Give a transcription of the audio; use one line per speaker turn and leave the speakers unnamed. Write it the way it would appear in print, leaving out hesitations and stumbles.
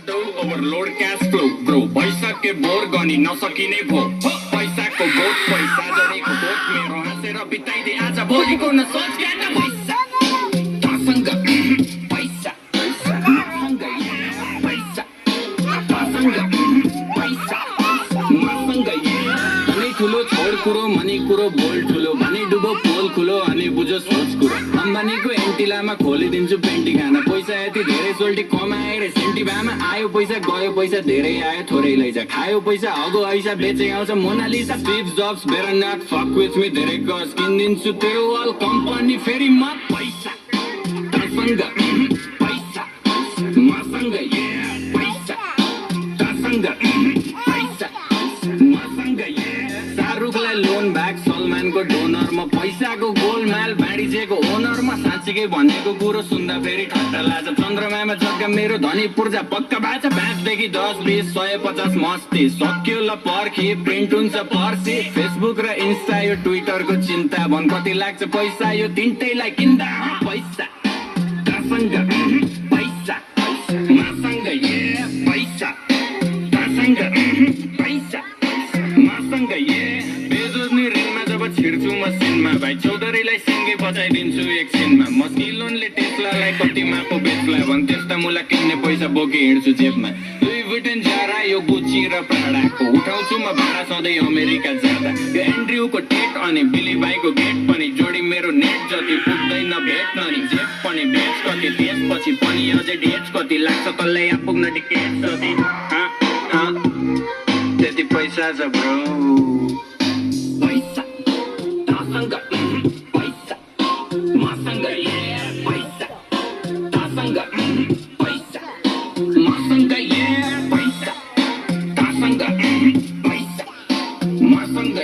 बाटो overload cash flow bro भइसके bore गनी नसकिने भो पैसाको बोट पैसा जरेको बोट मेरो हाँसेर बिताइदे आज भोलिको न सोच ज्ञान पैसा तसँग पैसा मसँग पैसा तसँग पैसा मसँग धनी ठुलो छोड कुरो मनी कुरो बोल ठुलो भने डुबो पोल खुलो अनि बुझो सोच कुरो अम्बानीको एन्टिलामा खोलिदिन्छु पेन्टी खाना पैसा यति धेरै सोल्टी कमाएर सेन्टी भामा आयो पैसा गयो पैसा धेरै आयो थोरै लैजा खायो पैसा हगो ऐसा बेचे आउँछ Mona Lisa Steve Jobs better not fuck with me धेरै गस किनिदिन्छु तेरो वाल कम्पनी फेरि म पैसा तसँग पैसा मसँग पैसा तसँग पैसा मसँग शाहरुखलाई लोन ब्याग सलमानको डोनर म पैसाको गोलमाल बाँडिजेको ओनर म साँच्चीकै भनेको कुरो सुन्दा फेरि ठट्टा लाग्छ चन्द्रमामा जग्गा मेरो धनी पूर्जा पक्का बाचा 5 देखि 10 20 150 मस्ती सक्यो ल पर्खे प्रिन्ट हुन्छ पर्सी फेसबुक र इन्स्टा यो ट्विटरको चिन्ता भन कति लाग्छ पैसा यो तिनटैलाई किन्दा पैसा तसँग पैसा मसँग पैसा तसँग पैसा मसँग बेजोज नि ऋणमा जब छिर्छु मसिनमा भाइ चौधरीलाई सिङ्गे बचाइदिन्छु एकछिनमा मस्किलोनले टेस्लालाई कतिमा पो बेच्ला भन् त्यस्ता मुला किन्ने पैसा बोकी हिँड्छु जेबमा लुई भुइटन जारा यो गुच्ची र प्राडाको उठाउँछु म भाडा सधैँ अमेरिका जाँदा यो एन्ड्रयुको टेट अनि बिली बाईको गेट पनि जोडी मेरो नेट जति पुग्दैन भेट्न नि जेब पनि बेच कति त्यसपछि पनि अझै डेट कति लाग्छ तल्लै यहाँ पुग्न टिकेट जति त्यति पैसा छ ब्रो पैसा तसँग पैसा मसँग पैसा तसँग पैसा मसँग पैसा तसँग पैसा मसँग